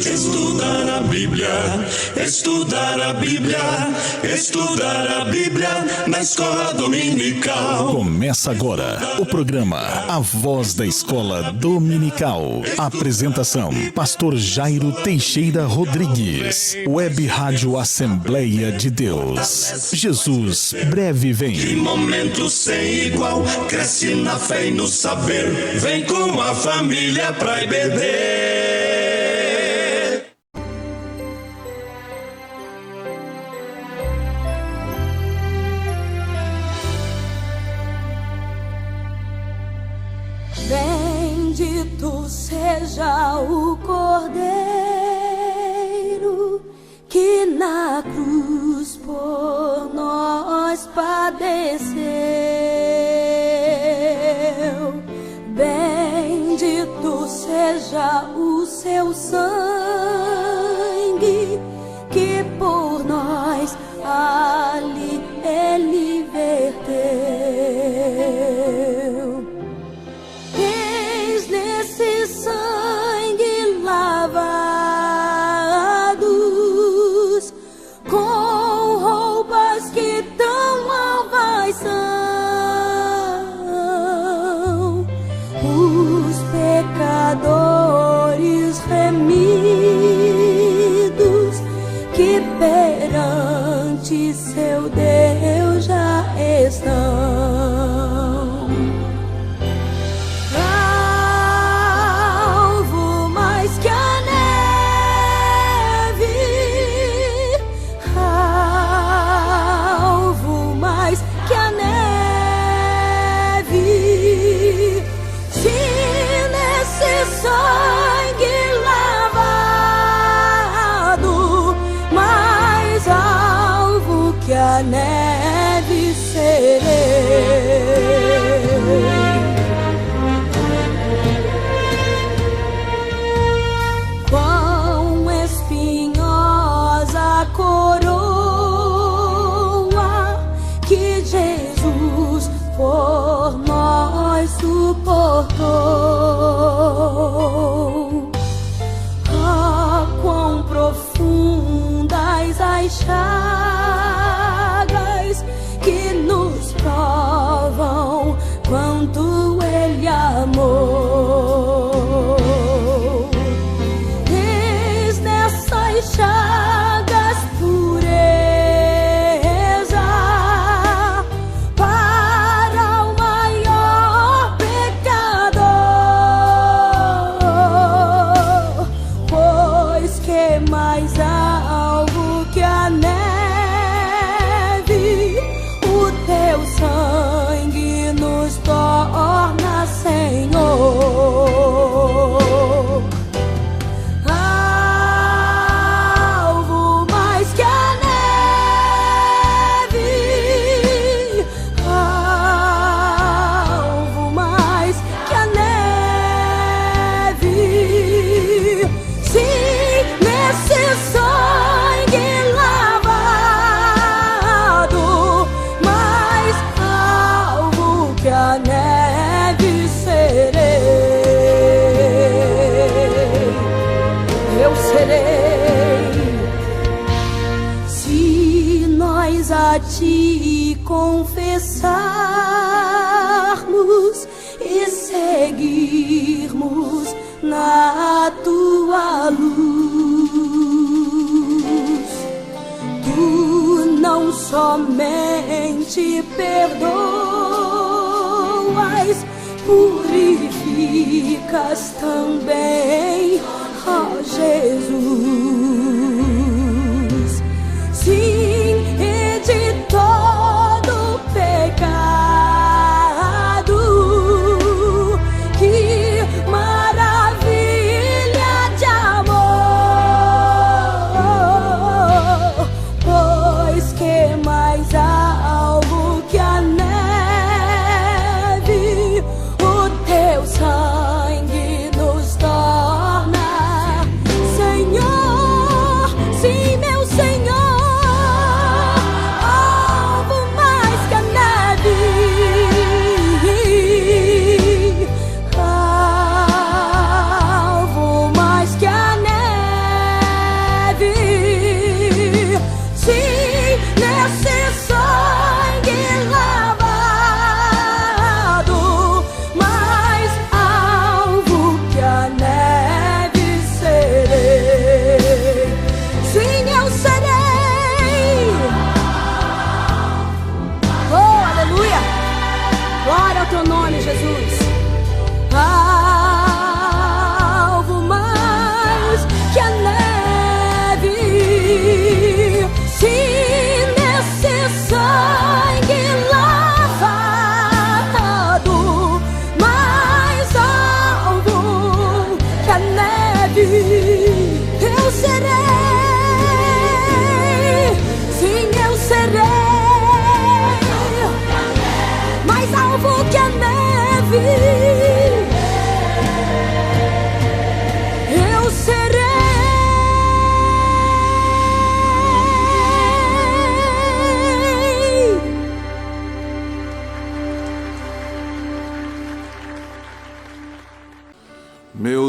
Estudar a Bíblia, estudar a Bíblia, estudar a Bíblia na escola dominical. Começa agora o programa A Voz da Escola Dominical. Apresentação: Pastor Jairo Teixeira Rodrigues. Web Rádio Assembleia de Deus. Jesus breve Que vem. momento sem igual, cresce na fé e no saber. Vem com a família pra IBD. Bendito seja o Cordeiro que na cruz por nós padeceu. Bendito seja o seu sangue que por nós ali ele verteu. Eis nesse sangue lavados, com roupas que tão novas são, os pecadores remidos que perante seu Deus já estão. Alvo mais que a neve, alvo mais que a neve, se nesse sangue lavado, mais alvo que a neve serei. Quão espinhosa coroa que Jesus por nós suportou. Ah, quão profundas as chagas que nos provam quanto Ele amou. Eis nessas chagas pureza para o maior pecador, pois que mais alvo que a neve, o teu sangue nos torna Senhor. Alvo mais que a neve, alvo mais que a neve, sim, nesse sangue lavado, mais alvo que a neve serei. Eu serei, se nós a ti confessarmos e seguirmos na tua luz. Tu não somente perdoas, purificas também, ó Jesus. Sim, e de todo pecado, que maravilha de amor, pois que mais alvo que a neve, o teu sangue nos torna Senhor.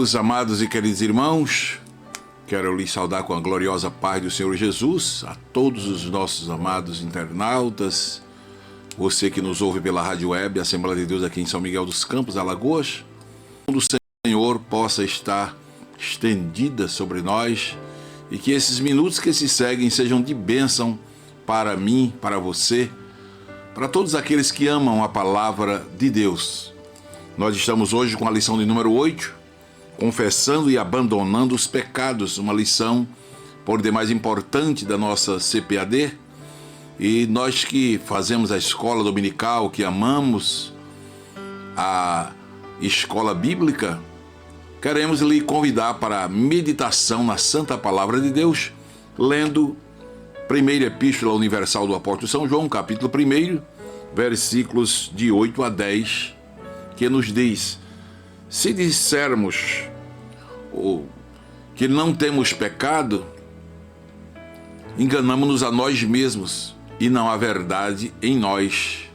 Meus amados e queridos irmãos, quero lhes saudar com a gloriosa paz do Senhor Jesus, a todos os nossos amados internautas, você que nos ouve pela Rádio Web, Assembleia de Deus aqui em São Miguel dos Campos, Alagoas, que o Senhor possa estar estendida sobre nós e que esses minutos que se seguem sejam de bênção para mim, para você, para todos aqueles que amam a palavra de Deus. Nós estamos hoje com a lição de número 8, confessando e abandonando os pecados, uma lição por demais importante da nossa CPAD. E nós que fazemos a escola dominical, que amamos a escola bíblica, queremos lhe convidar para a meditação na Santa Palavra de Deus, lendo Primeira Epístola Universal do Apóstolo São João, capítulo 1, versículos de 8 a 10, que nos diz: se dissermos que não temos pecado, enganamo-nos a nós mesmos e não há verdade em nós.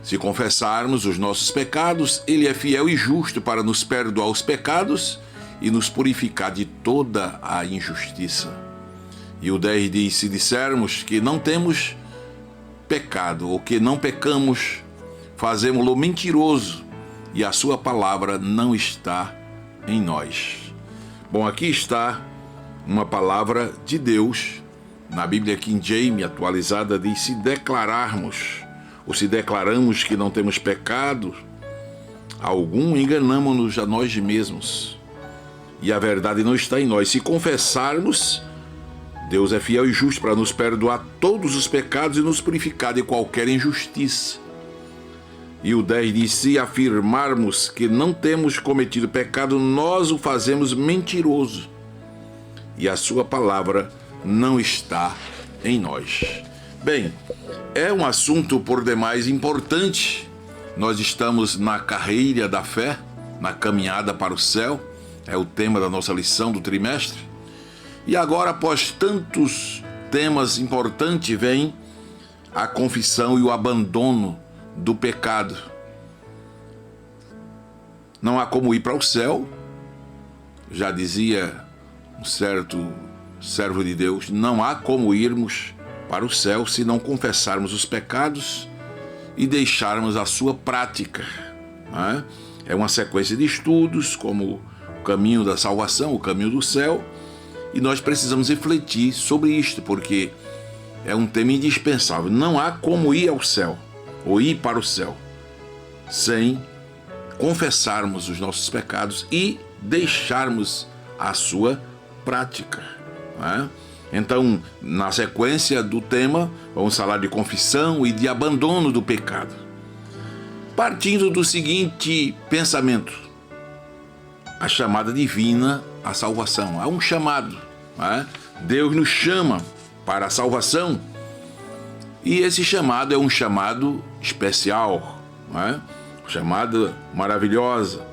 Se confessarmos os nossos pecados, Ele é fiel e justo para nos perdoar os pecados e nos purificar de toda a injustiça. E o 10 diz: se dissermos que não temos pecado ou que não pecamos, fazemo-lo mentiroso e a sua palavra não está em nós. Bom, aqui está uma palavra de Deus. Na Bíblia King James atualizada diz: se declararmos ou se declaramos que não temos pecado algum, enganamo-nos a nós mesmos e a verdade não está em nós. Se confessarmos, Deus é fiel e justo para nos perdoar todos os pecados e nos purificar de qualquer injustiça. E o 10 diz: se afirmarmos que não temos cometido pecado, nós o fazemos mentiroso e a sua palavra não está em nós. Bem, é um assunto por demais importante. Nós estamos na carreira da fé, na caminhada para o céu, é o tema da nossa lição do trimestre. E agora, após tantos temas importantes, vem a confissão e o abandono do pecado. Não há como ir para o céu, já dizia um certo servo de Deus, não há como irmos para o céu se não confessarmos os pecados e deixarmos a sua prática. Não é? É uma sequência de estudos, como o caminho da salvação, o caminho do céu, e nós precisamos refletir sobre isto, porque é um tema indispensável. Não há como ir ao céu, ou ir para o céu, sem confessarmos os nossos pecados e deixarmos a sua prática. Não é? Então, na sequência do tema, vamos falar de confissão e de abandono do pecado. Partindo do seguinte pensamento: a chamada divina à salvação. Há um chamado, não é? Deus nos chama para a salvação e esse chamado é um chamado especial, não é? Uma chamada maravilhosa.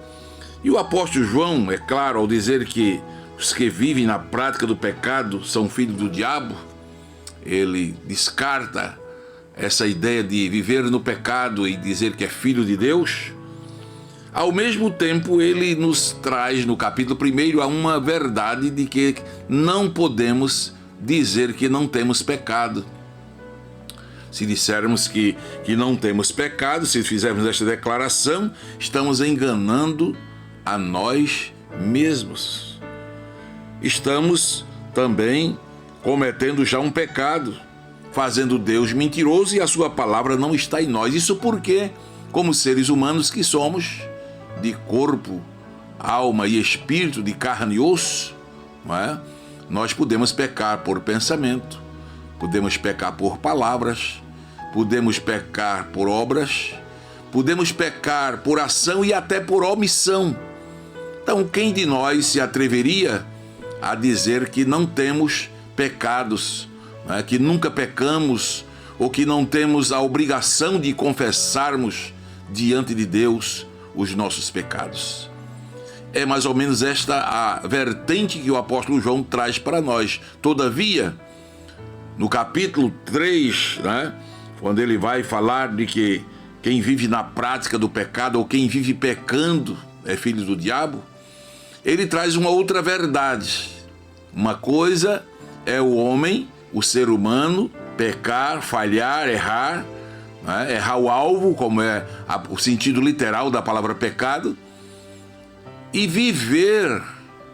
E o apóstolo João, é claro, ao dizer que os que vivem na prática do pecado são filhos do diabo, ele descarta essa ideia de viver no pecado e dizer que é filho de Deus. Ao mesmo tempo, ele nos traz no capítulo 1 a uma verdade de que não podemos dizer que não temos pecado. Se dissermos que não temos pecado, se fizermos esta declaração, estamos enganando a nós mesmos. Estamos também cometendo já um pecado, fazendo Deus mentiroso e a sua palavra não está em nós. Isso porque, como seres humanos que somos, de corpo, alma e espírito, de carne e osso, não é? Nós podemos pecar por pensamento, podemos pecar por palavras, podemos pecar por obras, podemos pecar por ação e até por omissão. Então, quem de nós se atreveria a dizer que não temos pecados, né? Que nunca pecamos ou que não temos a obrigação de confessarmos diante de Deus os nossos pecados? É mais ou menos esta a vertente que o apóstolo João traz para nós. Todavia, no capítulo 3, né, quando ele vai falar de que quem vive na prática do pecado ou quem vive pecando é filho do diabo, ele traz uma outra verdade. Uma coisa é o homem, o ser humano, pecar, falhar, errar, né? Errar o alvo, como é o sentido literal da palavra pecado, e viver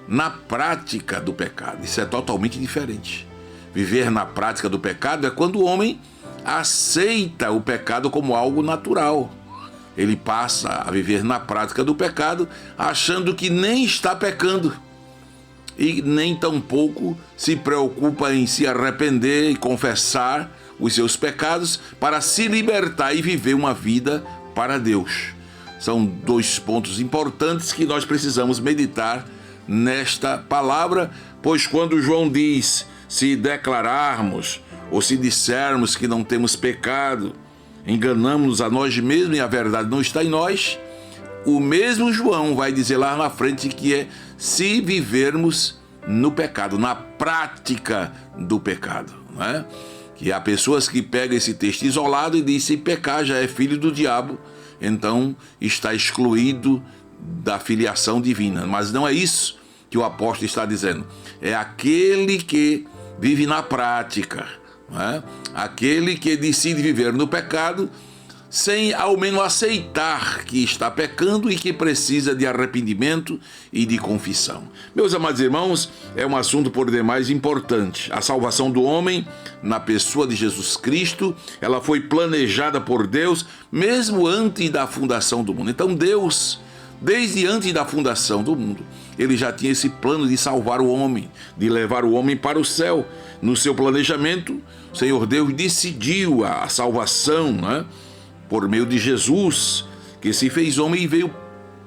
na prática do pecado. Isso é totalmente diferente. Viver na prática do pecado é quando o homem aceita o pecado como algo natural. Ele passa a viver na prática do pecado, achando que nem está pecando e nem tampouco se preocupa em se arrepender e confessar os seus pecados para se libertar e viver uma vida para Deus. São dois pontos importantes que nós precisamos meditar nesta palavra, pois quando João diz: se declararmos ou se dissermos que não temos pecado, enganamos-nos a nós mesmos e a verdade não está em nós, o mesmo João vai dizer lá na frente que é se vivermos no pecado, na prática do pecado, não é? Que há pessoas que pegam esse texto isolado e dizem: se pecar já é filho do diabo, então está excluído da filiação divina. Mas não é isso que o apóstolo está dizendo. É aquele que vive na prática, não é? Aquele que decide viver no pecado sem ao menos aceitar que está pecando e que precisa de arrependimento e de confissão. Meus amados irmãos, é um assunto por demais importante. A salvação do homem na pessoa de Jesus Cristo, ela foi planejada por Deus mesmo antes da fundação do mundo. Então Deus, desde antes da fundação do mundo, ele já tinha esse plano de salvar o homem, de levar o homem para o céu. No seu planejamento, o Senhor Deus decidiu a salvação, né? Por meio de Jesus, que se fez homem e veio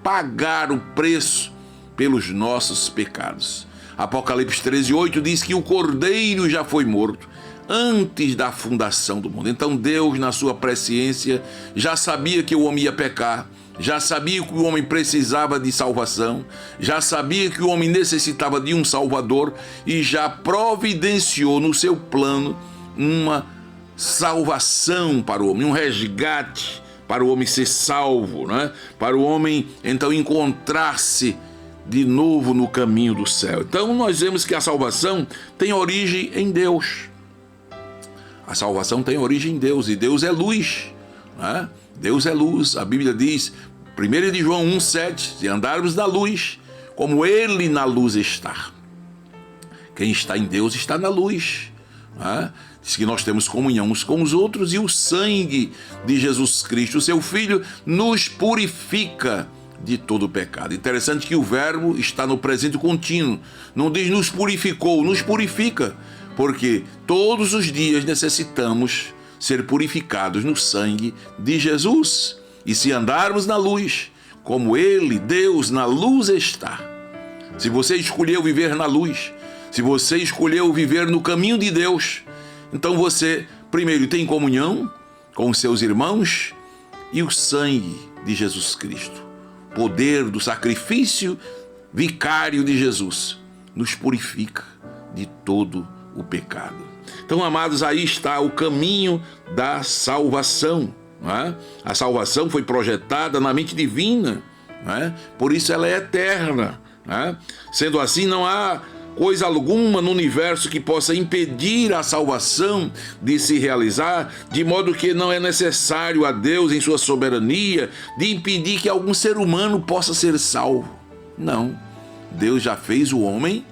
pagar o preço pelos nossos pecados. Apocalipse 13:8 diz que o Cordeiro já foi morto antes da fundação do mundo. Então Deus, na sua presciência, já sabia que o homem ia pecar, já sabia que o homem precisava de salvação, já sabia que o homem necessitava de um Salvador e já providenciou no seu plano uma salvação para o homem, um resgate para o homem ser salvo, né? Para o homem então encontrar-se de novo no caminho do céu. Então nós vemos que a salvação tem origem em Deus. A salvação tem origem em Deus e Deus é luz, né? Deus é luz. A Bíblia diz, 1 de João 1,7, se andarmos na luz, como Ele na luz está. Quem está em Deus está na luz, né? Diz que nós temos comunhão uns com os outros e o sangue de Jesus Cristo, o seu Filho, nos purifica de todo o pecado. Interessante que o verbo está no presente contínuo. Não diz nos purificou, nos purifica, porque todos os dias necessitamos ser purificados no sangue de Jesus. E se andarmos na luz, como Ele, Deus, na luz está. Se você escolheu viver na luz, se você escolheu viver no caminho de Deus, então você, primeiro, tem comunhão com os seus irmãos e o sangue de Jesus Cristo, poder do sacrifício vicário de Jesus, nos purifica de todo o pecado. Então, amados, aí está o caminho da salvação, não é? A salvação foi projetada na mente divina, não é? Por isso ela é eterna, não é? Sendo assim, não há coisa alguma no universo que possa impedir a salvação de se realizar, de modo que não é necessário a Deus, em sua soberania, de impedir que algum ser humano possa ser salvo. Não. Deus já fez o homem,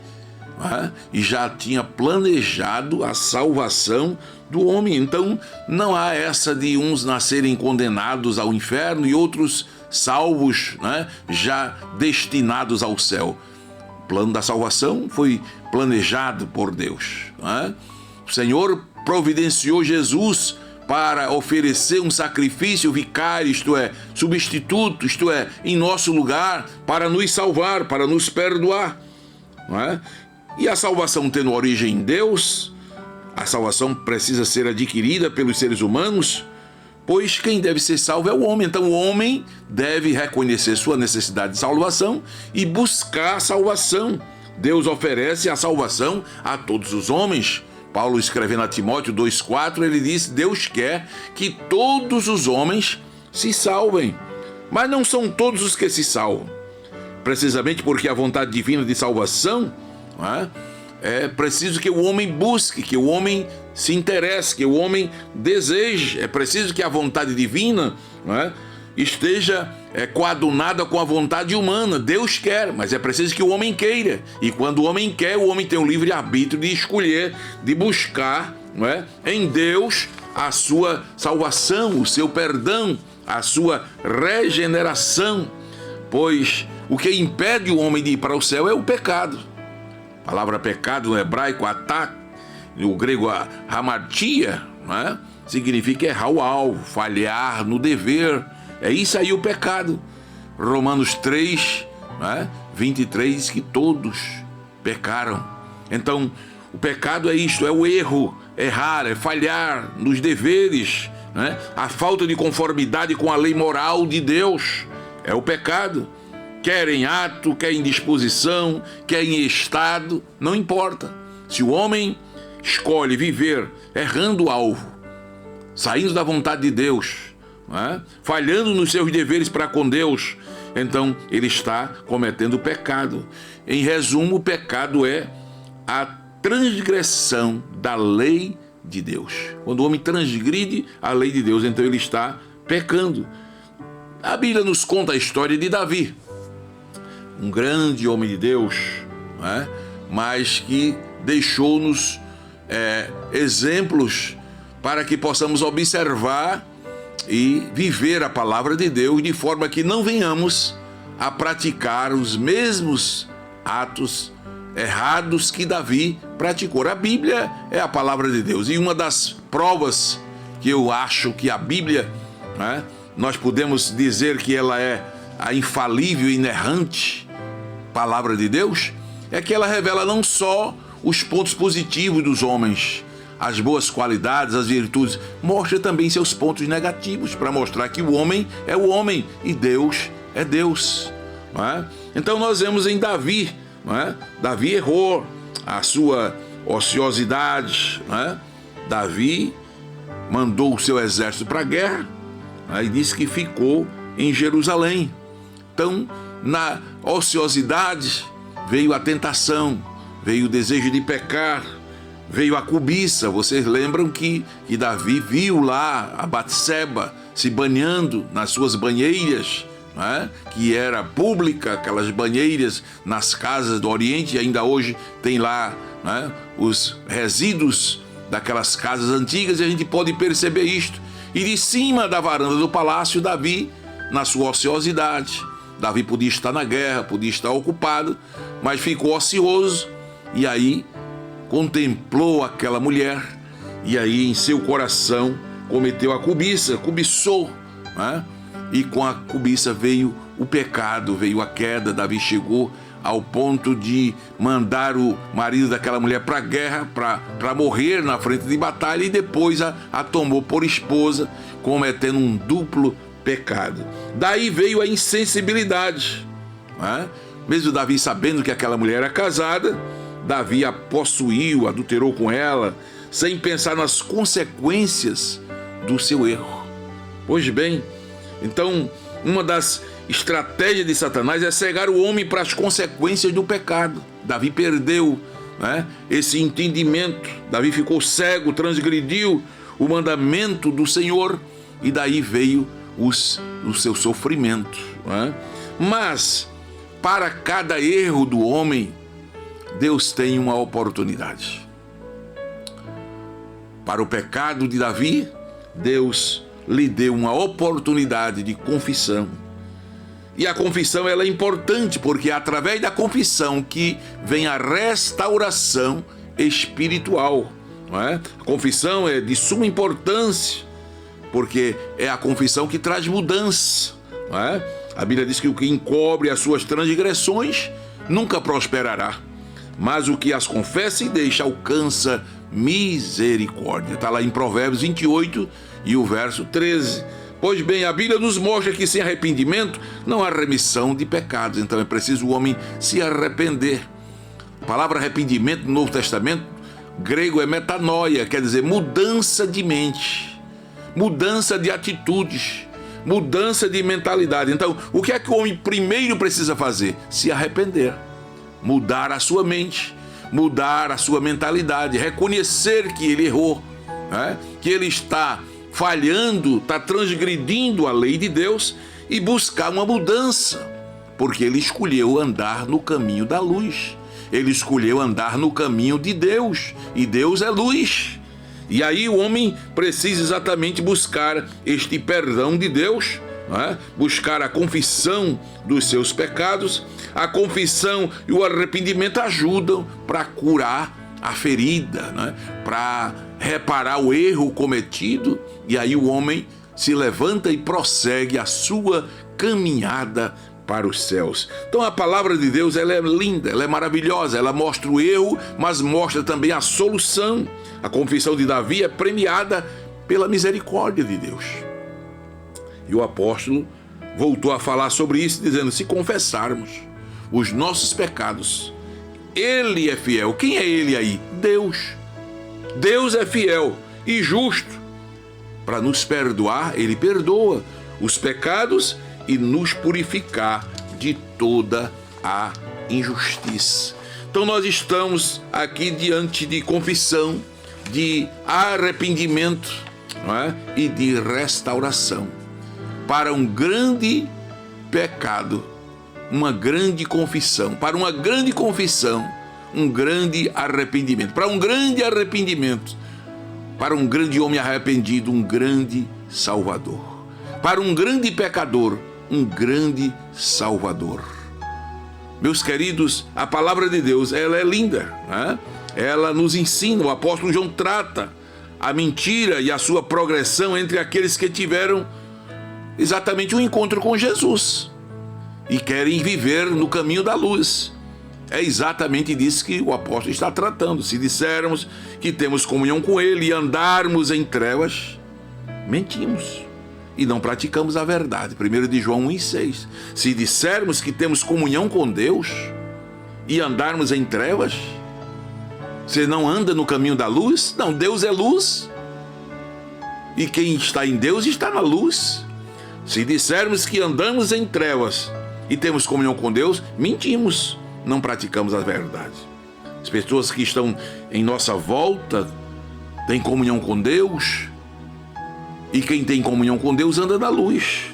e já tinha planejado a salvação do homem. Então não há essa de uns nascerem condenados ao inferno e outros salvos, já destinados ao céu. O plano da salvação foi planejado por Deus. O Senhor providenciou Jesus para oferecer um sacrifício vicário, isto é, substituto, isto é, em nosso lugar, para nos salvar, para nos perdoar. E a salvação tendo origem em Deus, a salvação precisa ser adquirida pelos seres humanos, pois quem deve ser salvo é o homem. Então o homem deve reconhecer sua necessidade de salvação e buscar a salvação. Deus oferece a salvação a todos os homens. Paulo, escrevendo a Timóteo 2,4, ele diz: Deus quer que todos os homens se salvem, mas não são todos os que se salvam. precisamente porque a vontade divina de salvação, não é? É preciso que o homem busque, que o homem se interesse, que o homem deseje. É preciso que a vontade divina, não é, esteja coadunada com a vontade humana. Deus quer, mas é preciso que o homem queira. E quando o homem quer, o homem tem o livre-arbítrio de escolher, de buscar, não é, em Deus a sua salvação, o seu perdão, a sua regeneração. Pois o que impede o homem de ir para o céu é o pecado. A palavra pecado no hebraico, atá, no grego hamartia, né, significa errar o alvo, falhar no dever. É isso aí o pecado. Romanos 3, né, 23 diz que todos pecaram. Então, o pecado é isto, é o erro, errar, é falhar nos deveres, né, a falta de conformidade com a lei moral de Deus. É o pecado. Quer em ato, quer em disposição, quer em estado, não importa. Se o homem escolhe viver errando o alvo, saindo da vontade de Deus, né, falhando nos seus deveres para com Deus, então ele está cometendo pecado. Em resumo, o pecado é a transgressão da lei de Deus. Quando o homem transgride a lei de Deus, então ele está pecando. A Bíblia nos conta a história de Davi, um grande homem de Deus, né? Mas que deixou-nos exemplos para que possamos observar e viver a palavra de Deus de forma que não venhamos a praticar os mesmos atos errados que Davi praticou. A Bíblia é a palavra de Deus, e uma das provas que eu acho que a Bíblia, né, nós podemos dizer que ela é a infalível e inerrante palavra de Deus, é que ela revela não só os pontos positivos dos homens, as boas qualidades, as virtudes, mostra também seus pontos negativos, para mostrar que o homem é o homem e Deus é Deus. Não é? Então nós vemos em Davi, não é? Davi errou a sua ociosidade, não é? Davi mandou o seu exército para a guerra, não é? E disse que ficou em Jerusalém. Então, na ociosidade veio a tentação, veio o desejo de pecar, veio a cobiça. Vocês lembram que Davi viu lá a Batseba se banhando nas suas banheiras, né? Que era pública, aquelas banheiras nas casas do Oriente, e ainda hoje tem lá, né, os resíduos daquelas casas antigas, e a gente pode perceber isto. E de cima da varanda do palácio, Davi, na sua ociosidade, Davi podia estar na guerra, podia estar ocupado, mas ficou ocioso, e aí contemplou aquela mulher, e aí em seu coração cometeu a cobiça, cobiçou, né? E com a cobiça veio o pecado, veio a queda. Davi chegou ao ponto de mandar o marido daquela mulher para a guerra, para morrer na frente de batalha, e depois a tomou por esposa, cometendo um duplo pecado. Daí veio a insensibilidade, né? Mesmo Davi sabendo que aquela mulher era casada, Davi a possuiu, adulterou com ela, sem pensar nas consequências do seu erro. Pois bem, então uma das estratégias de Satanás é cegar o homem para as consequências do pecado. Davi perdeu, né, esse entendimento. Davi ficou cego, transgrediu o mandamento do Senhor, e daí veio o seu sofrimento, né? Mas para cada erro do homem, Deus tem uma oportunidade. Para o pecado de Davi, Deus lhe deu uma oportunidade de confissão. E a confissão, ela é importante, porque é através da confissão que vem a restauração espiritual, não é? A confissão é de suma importância, porque é a confissão que traz mudança, não é? A Bíblia diz que o que encobre as suas transgressões nunca prosperará, mas o que as confessa e deixa alcança misericórdia. Está lá em Provérbios 28 e o verso 13. Pois bem, a Bíblia nos mostra que sem arrependimento não há remissão de pecados. Então é preciso o homem se arrepender. A palavra arrependimento no Novo Testamento grego é metanoia, quer dizer mudança de mente, mudança de atitudes, mudança de mentalidade. Então, o que é que o homem primeiro precisa fazer? Se arrepender, mudar a sua mente, mudar a sua mentalidade, reconhecer que ele errou, né? Que ele está falhando, está transgredindo a lei de Deus e buscar uma mudança, porque ele escolheu andar no caminho da luz. Ele escolheu andar no caminho de Deus, e Deus é luz. E aí o homem precisa exatamente buscar este perdão de Deus, né? Buscar a confissão dos seus pecados. A confissão e o arrependimento ajudam para curar a ferida, né? Para reparar o erro cometido, e aí o homem se levanta e prossegue a sua caminhada para os céus. Então a palavra de Deus, ela é linda, ela é maravilhosa, ela mostra o erro, mas mostra também a solução. A confissão de Davi é premiada pela misericórdia de Deus. E o apóstolo voltou a falar sobre isso, dizendo: se confessarmos os nossos pecados, Ele é fiel. Quem é Ele aí? Deus. Deus é fiel e justo para nos perdoar. Ele perdoa os pecados e nos purificar de toda a injustiça. Então nós estamos aqui diante de confissão, de arrependimento, não é? E de restauração. Para um grande pecado, uma grande confissão. Para uma grande confissão, um grande arrependimento. Para um grande arrependimento, para um grande homem arrependido, um grande Salvador. Para um grande pecador, um grande Salvador. Meus queridos, a palavra de Deus, ela é linda, né? Ela nos ensina, o apóstolo João trata a mentira e a sua progressão entre aqueles que tiveram exatamente um encontro com Jesus e querem viver no caminho da luz. É exatamente disso que o apóstolo está tratando. Se dissermos que temos comunhão com Ele e andarmos em trevas, mentimos e não praticamos a verdade. 1 de João 1,6. Se dissermos que temos comunhão com Deus e andarmos em trevas, você não anda no caminho da luz? Não, Deus é luz. E quem está em Deus está na luz. Se dissermos que andamos em trevas e temos comunhão com Deus, mentimos, não praticamos a verdade. As pessoas que estão em nossa volta têm comunhão com Deus, e quem tem comunhão com Deus anda na luz,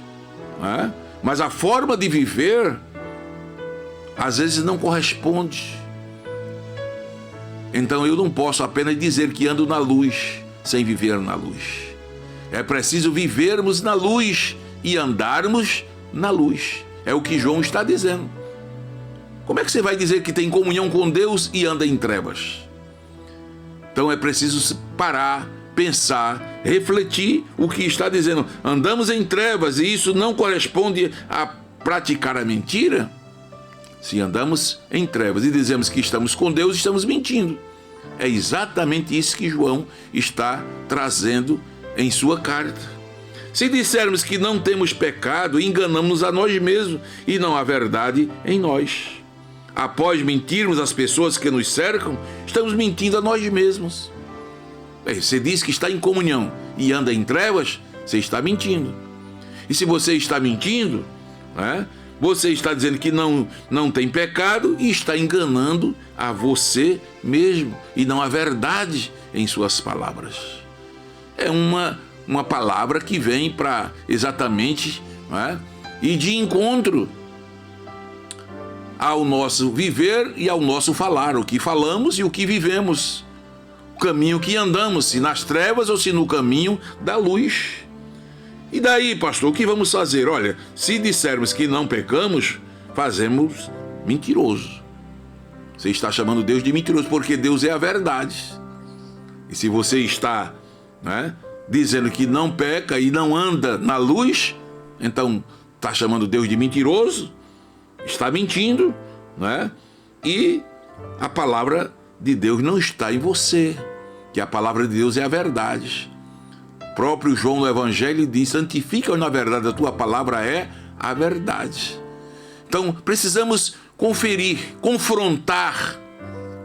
né? Mas a forma de viver às vezes não corresponde. Então eu não posso apenas dizer que ando na luz sem viver na luz. É preciso vivermos na luz e andarmos na luz. É o que João está dizendo. Como é que você vai dizer que tem comunhão com Deus e anda em trevas? Então é preciso parar, pensar, refletir o que está dizendo. Andamos em trevas e isso não corresponde a praticar a mentira? Se andamos em trevas e dizemos que estamos com Deus, estamos mentindo. É exatamente isso que João está trazendo em sua carta. Se dissermos que não temos pecado, enganamos a nós mesmos e não há verdade em nós. Após mentirmos às pessoas que nos cercam, estamos mentindo a nós mesmos. Você diz que está em comunhão e anda em trevas, você está mentindo. E se você está mentindo, né, você está dizendo que não tem pecado e está enganando a você mesmo e não a verdade em suas palavras. É uma palavra que vem para exatamente, né, ir de encontro ao nosso viver e ao nosso falar, o que falamos e o que vivemos, o caminho que andamos, se nas trevas ou se no caminho da luz. E daí, pastor, o que vamos fazer? Olha, se dissermos que não pecamos, fazemos mentiroso. Você está chamando Deus de mentiroso, porque Deus é a verdade. E se você está, né, dizendo que não peca e não anda na luz, então está chamando Deus de mentiroso, está mentindo, né? E a palavra de Deus não está em você, que a palavra de Deus é a verdade. O próprio João no Evangelho diz: santifica-os na verdade, a tua palavra é a verdade. Então precisamos conferir, confrontar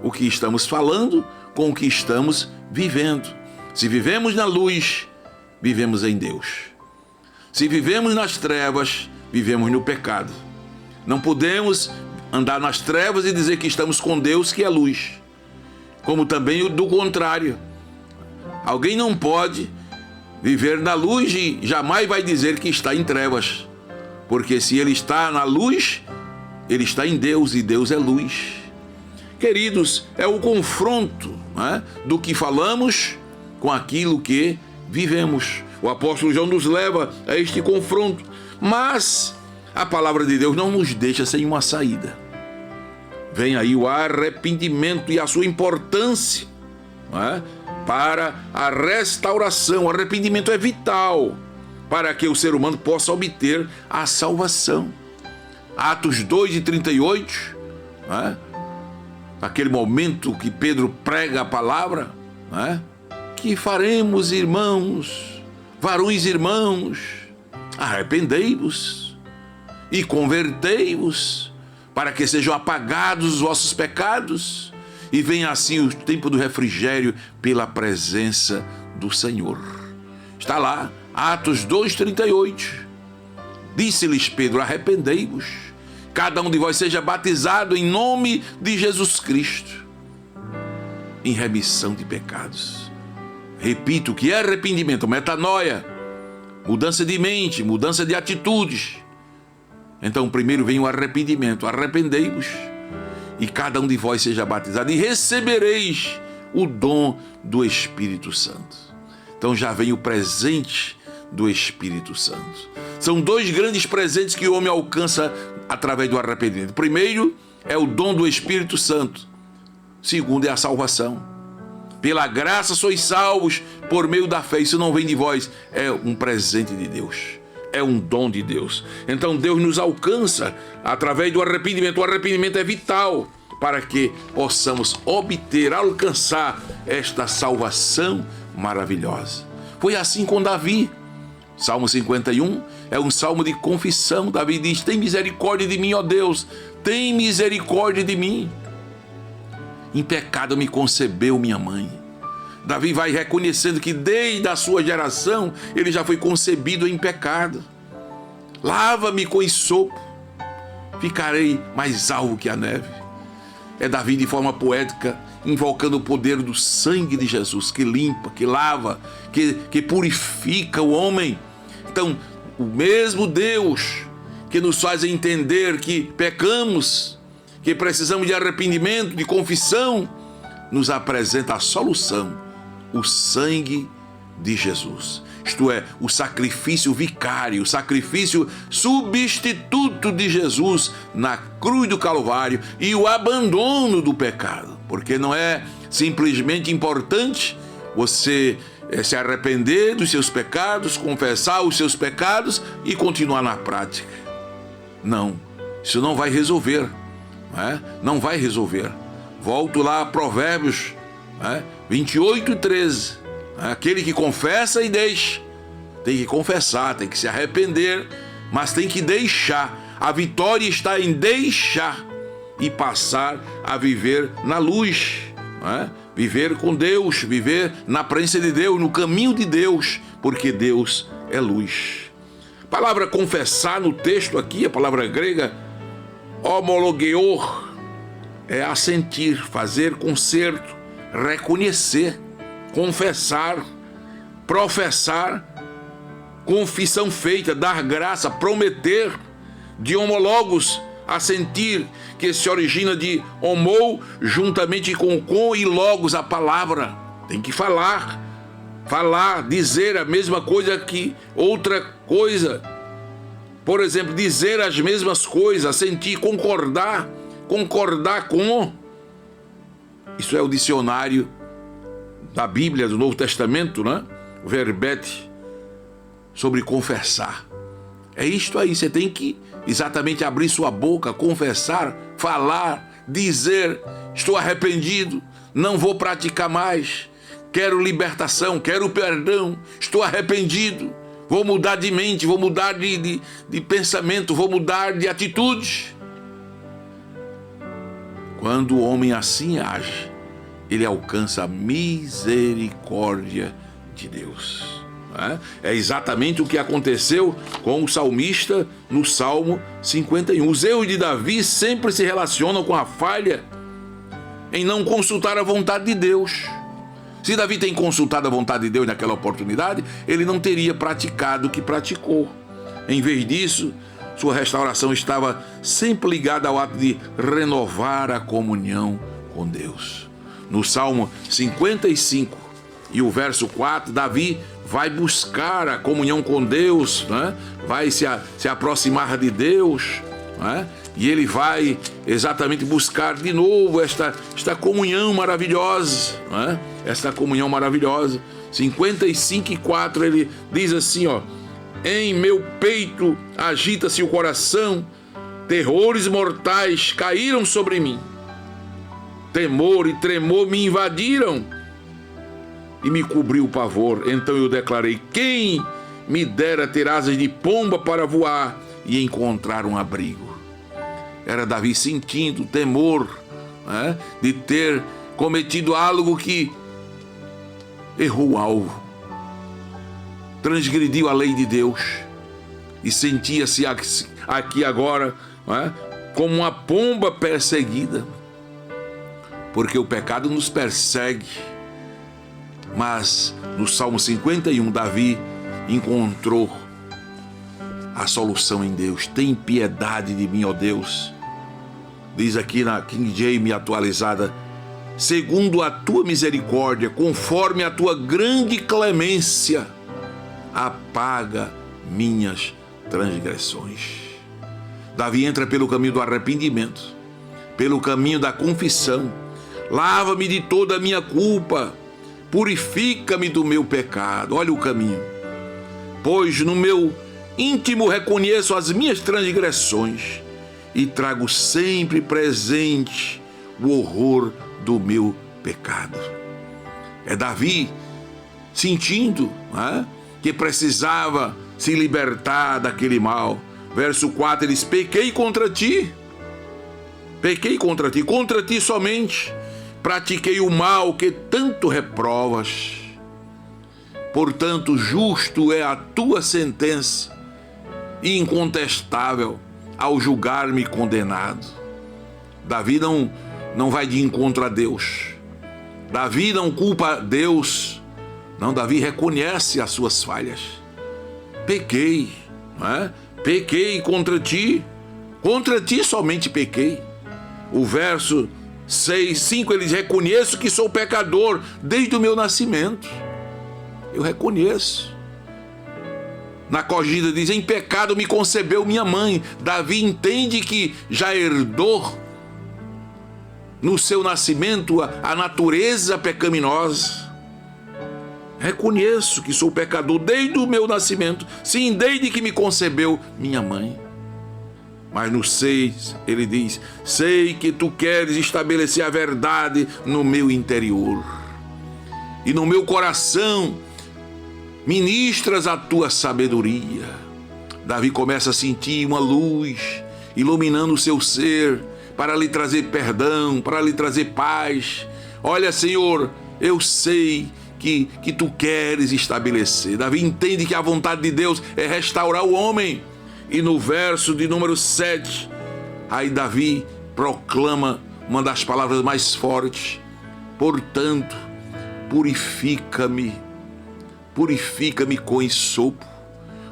o que estamos falando com o que estamos vivendo. Se vivemos na luz, vivemos em Deus. Se vivemos nas trevas, vivemos no pecado. Não podemos andar nas trevas e dizer que estamos com Deus, que é luz. Como também do contrário. Alguém não pode viver na luz e jamais vai dizer que está em trevas. Porque se ele está na luz, ele está em Deus e Deus é luz. Queridos, é o confronto, né, do que falamos com aquilo que vivemos. O apóstolo João nos leva a este confronto. Mas a palavra de Deus não nos deixa sem uma saída. Vem aí o arrependimento e a sua importância, né, para a restauração. O arrependimento é vital para que o ser humano possa obter a salvação. Atos 2:38, né, naquele momento que Pedro prega a palavra, né, que faremos, irmãos, varões irmãos, arrependei-vos e convertei-vos, para que sejam apagados os vossos pecados e venha assim o tempo do refrigério pela presença do Senhor. Está lá, Atos 2:38. Disse-lhes Pedro: arrependei-vos, cada um de vós seja batizado em nome de Jesus Cristo, em remissão de pecados. Repito, que é arrependimento, metanoia, mudança de mente, mudança de atitudes. Então primeiro vem o arrependimento. Arrependei-vos e cada um de vós seja batizado e recebereis o dom do Espírito Santo. Então já vem o presente do Espírito Santo. São dois grandes presentes que o homem alcança através do arrependimento. Primeiro é o dom do Espírito Santo. Segundo é a salvação. Pela graça sois salvos por meio da fé. Isso não vem de vós, é um presente de Deus. É um dom de Deus. Então Deus nos alcança através do arrependimento. O arrependimento é vital para que possamos obter, alcançar esta salvação maravilhosa. Foi assim com Davi. Salmo 51 é um salmo de confissão. Davi diz: tem misericórdia de mim, ó Deus, tem misericórdia de mim. Em pecado me concebeu minha mãe. Davi vai reconhecendo que desde a sua geração ele já foi concebido em pecado. Lava-me com esopo, ficarei mais alvo que a neve. É Davi de forma poética, invocando o poder do sangue de Jesus, que limpa, que lava, que purifica o homem. Então, o mesmo Deus que nos faz entender que pecamos, que precisamos de arrependimento, de confissão, nos apresenta a solução, o sangue de Jesus. Isto é, o sacrifício vicário, o sacrifício substituto de Jesus na cruz do Calvário e o abandono do pecado. Porque não é simplesmente importante você se arrepender dos seus pecados, confessar os seus pecados e continuar na prática. Não, isso não vai resolver. Não vai resolver. Volto lá a Provérbios 28:13. Aquele que confessa e deixa, tem que confessar, tem que se arrepender, mas tem que deixar. A vitória está em deixar e passar a viver na luz, viver com Deus, viver na presença de Deus, no caminho de Deus, porque Deus é luz. A palavra confessar no texto aqui, a palavra grega homologeor, é assentir, fazer concerto, reconhecer, confessar, professar, confissão feita, dar graça, prometer, de homologos, assentir, que se origina de homo, juntamente com e logos, a palavra. Tem que falar, dizer a mesma coisa que outra coisa. Por exemplo, dizer as mesmas coisas, assentir, concordar com. Isso é o dicionário da Bíblia, do Novo Testamento, O verbete sobre confessar. É isto aí, você tem que exatamente abrir sua boca, confessar, falar, dizer: estou arrependido, não vou praticar mais, quero libertação, quero perdão, estou arrependido, vou mudar de mente, vou mudar de pensamento, vou mudar de atitudes. Quando o homem assim age, ele alcança a misericórdia de Deus. É exatamente o que aconteceu com o salmista no Salmo 51. Os erros de Davi sempre se relacionam com a falha em não consultar a vontade de Deus. Se Davi tem consultado a vontade de Deus naquela oportunidade, ele não teria praticado o que praticou. Em vez disso, sua restauração estava sempre ligada ao ato de renovar a comunhão com Deus. No Salmo 55 e o verso 4, Davi vai buscar a comunhão com Deus, vai se aproximar de Deus, e ele vai exatamente buscar de novo esta comunhão maravilhosa, esta comunhão maravilhosa. 55:4 ele diz assim, em meu peito agita-se o coração, terrores mortais caíram sobre mim, temor e tremor me invadiram e me cobriu o pavor. Então eu declarei: quem me dera ter asas de pomba para voar e encontrar um abrigo. Era Davi sentindo temor, de ter cometido algo que errou o alvo, transgrediu a lei de Deus e sentia-se aqui agora como uma pomba perseguida, porque o pecado nos persegue. Mas no Salmo 51, Davi encontrou a solução em Deus. Tem piedade de mim, ó Deus. Diz aqui na King James atualizada: segundo a tua misericórdia, conforme a tua grande clemência, apaga minhas transgressões. Davi entra pelo caminho do arrependimento, pelo caminho da confissão. Lava-me de toda a minha culpa, purifica-me do meu pecado. Olha o caminho. Pois no meu íntimo reconheço as minhas transgressões e trago sempre presente o horror do meu pecado. É Davi sentindo que precisava se libertar daquele mal. Verso 4 ele diz: pequei contra ti somente, pratiquei o mal que tanto reprovas. Portanto, justo é a tua sentença e incontestável ao julgar-me condenado. Davi não vai de encontro a Deus. Davi não culpa Deus. Não, Davi reconhece as suas falhas. Pequei, pequei contra ti somente pequei. O verso 5 ele diz: reconheço que sou pecador desde o meu nascimento. Eu reconheço. Na corrigida diz: em pecado me concebeu minha mãe. Davi entende que já herdou no seu nascimento a natureza pecaminosa. Reconheço que sou pecador desde o meu nascimento, sim, desde que me concebeu minha mãe. Mas no 6 ele diz: sei que tu queres estabelecer a verdade no meu interior, e no meu coração ministras a tua sabedoria. Davi começa a sentir uma luz iluminando o seu ser para lhe trazer perdão, para lhe trazer paz. Olha, Senhor, eu sei que tu queres estabelecer. Davi entende que a vontade de Deus é restaurar o homem. E no verso de número 7, aí Davi proclama uma das palavras mais fortes: portanto, purifica-me com hisopo.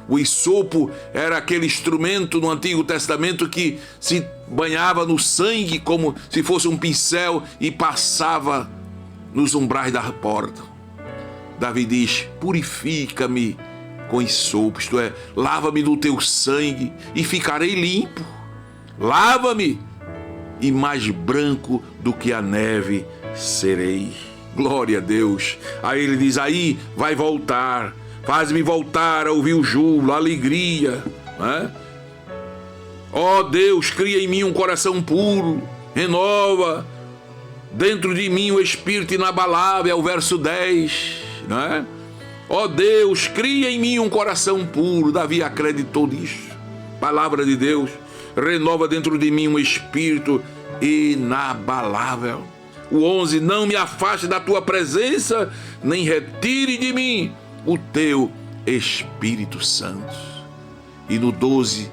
O hisopo era aquele instrumento no Antigo Testamento que se banhava no sangue como se fosse um pincel e passava nos umbrais da porta. Davi diz: purifica-me com hisopo, isto é, lava-me no teu sangue e ficarei limpo. Lava-me e mais branco do que a neve serei. Glória a Deus. Aí ele diz: aí vai voltar, faz-me voltar a ouvir o júbilo, a alegria. Ó Deus, cria em mim um coração puro, renova dentro de mim o espírito inabalável. É o verso 10, Ó Deus, cria em mim um coração puro. Davi acreditou nisso. Palavra de Deus: renova dentro de mim um espírito inabalável. O 11: não me afaste da tua presença, nem retire de mim o teu Espírito Santo. E no 12,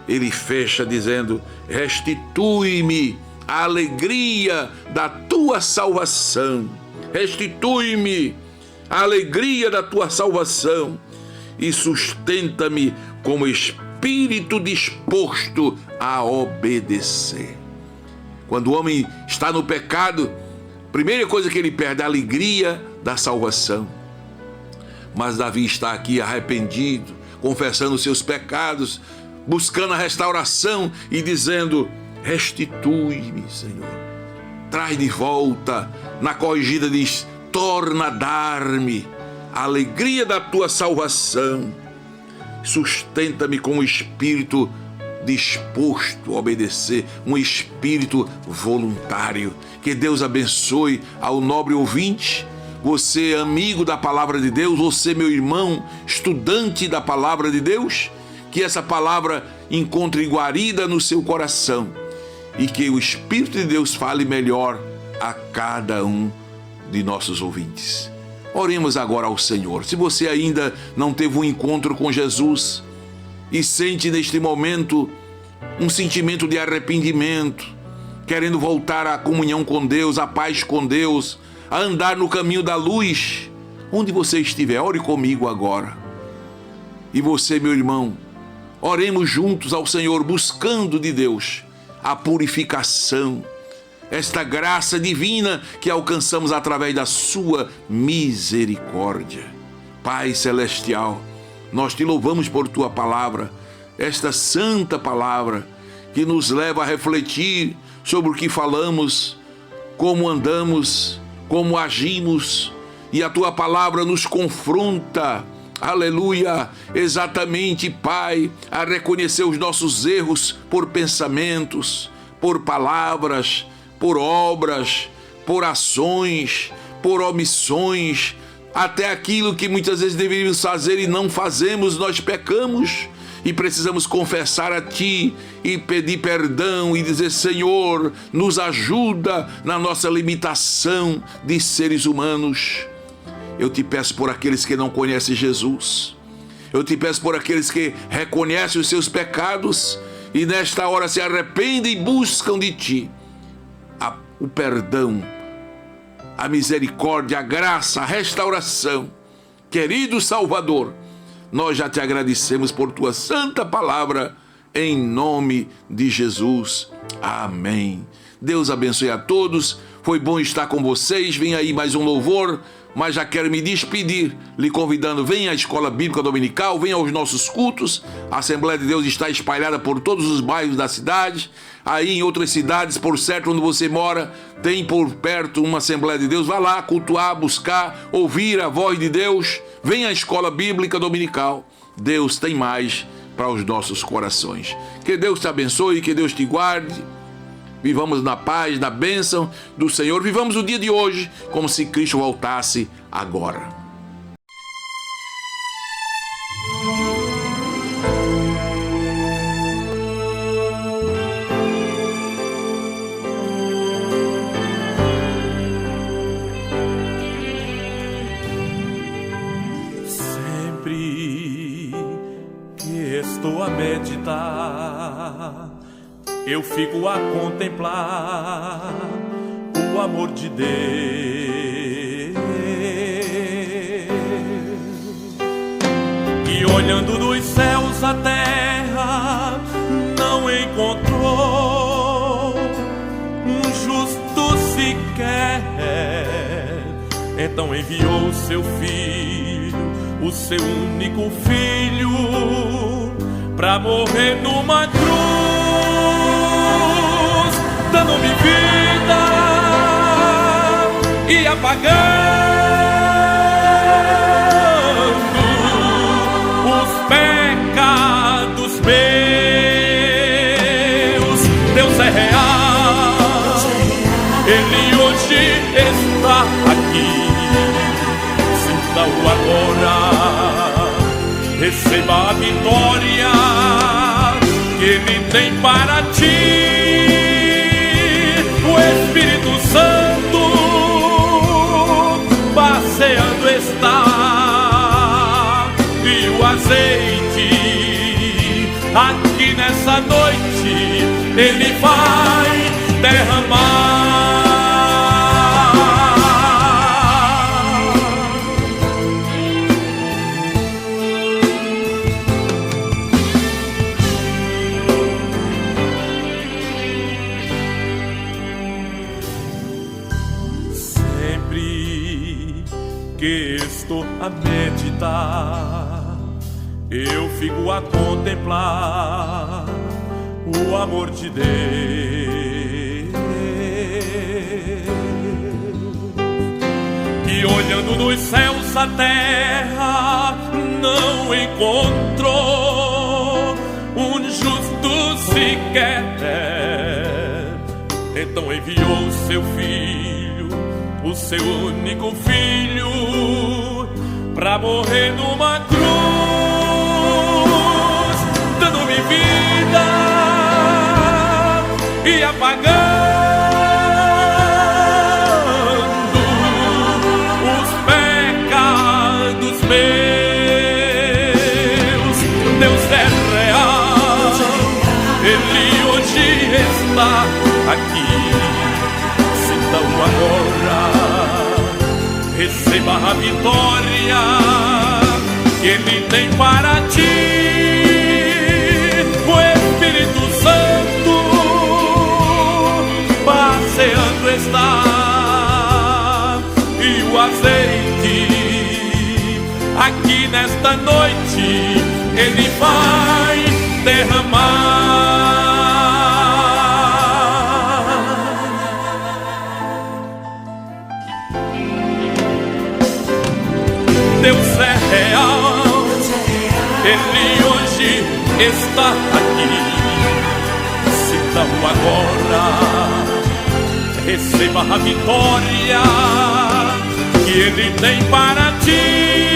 ele fecha dizendo: restitui-me a alegria da tua salvação. Restitui-me a alegria da tua salvação e sustenta-me como espírito disposto a obedecer. Quando o homem está no pecado, a primeira coisa que ele perde é a alegria da salvação. Mas Davi está aqui arrependido, confessando os seus pecados, buscando a restauração e dizendo: restitui-me, Senhor. Traz de volta. Na corrigida diz: torna a dar-me a alegria da tua salvação. Sustenta-me com um espírito disposto a obedecer, um espírito voluntário. Que Deus abençoe ao nobre ouvinte. Você, amigo da palavra de Deus, você, meu irmão, estudante da palavra de Deus, que essa palavra encontre guarida no seu coração e que o Espírito de Deus fale melhor a cada um de nossos ouvintes. Oremos agora ao Senhor. Se você ainda não teve um encontro com Jesus e sente neste momento um sentimento de arrependimento, querendo voltar à comunhão com Deus, à paz com Deus, a andar no caminho da luz, onde você estiver, ore comigo agora. E você, meu irmão, oremos juntos ao Senhor, buscando de Deus a purificação, esta graça divina que alcançamos através da sua misericórdia. Pai celestial, nós te louvamos por tua palavra, esta santa palavra que nos leva a refletir sobre o que falamos, como andamos, como agimos, e a tua palavra nos confronta, aleluia, exatamente, Pai, a reconhecer os nossos erros por pensamentos, por palavras, por obras, por ações, por omissões, até aquilo que muitas vezes deveríamos fazer e não fazemos, nós pecamos. E precisamos confessar a Ti e pedir perdão e dizer: Senhor, nos ajuda na nossa limitação de seres humanos. Eu te peço por aqueles que não conhecem Jesus. Eu te peço por aqueles que reconhecem os seus pecados e nesta hora se arrependem e buscam de Ti o perdão, a misericórdia, a graça, a restauração. Querido Salvador, nós já te agradecemos por tua santa palavra, em nome de Jesus. Amém. Deus abençoe a todos. Foi bom estar com vocês. Vem aí mais um louvor, mas já quero me despedir, lhe convidando: venha à Escola Bíblica Dominical, venha aos nossos cultos. A Assembleia de Deus está espalhada por todos os bairros da cidade. Aí em outras cidades, por certo, onde você mora, tem por perto uma Assembleia de Deus. Vá lá cultuar, buscar, ouvir a voz de Deus. Venha à Escola Bíblica Dominical. Deus tem mais para os nossos corações. Que Deus te abençoe, que Deus te guarde. Vivamos na paz, na bênção do Senhor. Vivamos o dia de hoje como se Cristo voltasse agora. Sempre que estou a meditar, eu fico a contemplar o amor de Deus. E olhando dos céus a terra, não encontrou um justo sequer. Então enviou seu filho, o seu único filho, pra morrer numa cruz, dando-me vida e apagando os pecados meus. Deus é real, Ele hoje está aqui. Sinta-o agora, receba a vitória que Ele tem para ti. O Espírito Santo passeando está, e Ele vai derramar. Sempre que estou a meditar, eu fico a contemplar o amor de Deus, que olhando nos céus a terra não encontrou um justo sequer. Então enviou seu filho, o seu único filho, pra morrer numa cruz, dando-me vida e apagando os pecados meus. Deus é real, Ele hoje está aqui. Então agora receba a vitória que Ele tem para ti. O Espírito Santo passeando está, e o azeite aqui nesta noite Ele vai derramar. Deus é real, Ele hoje está aqui. Então agora receba a vitória que Ele tem para ti.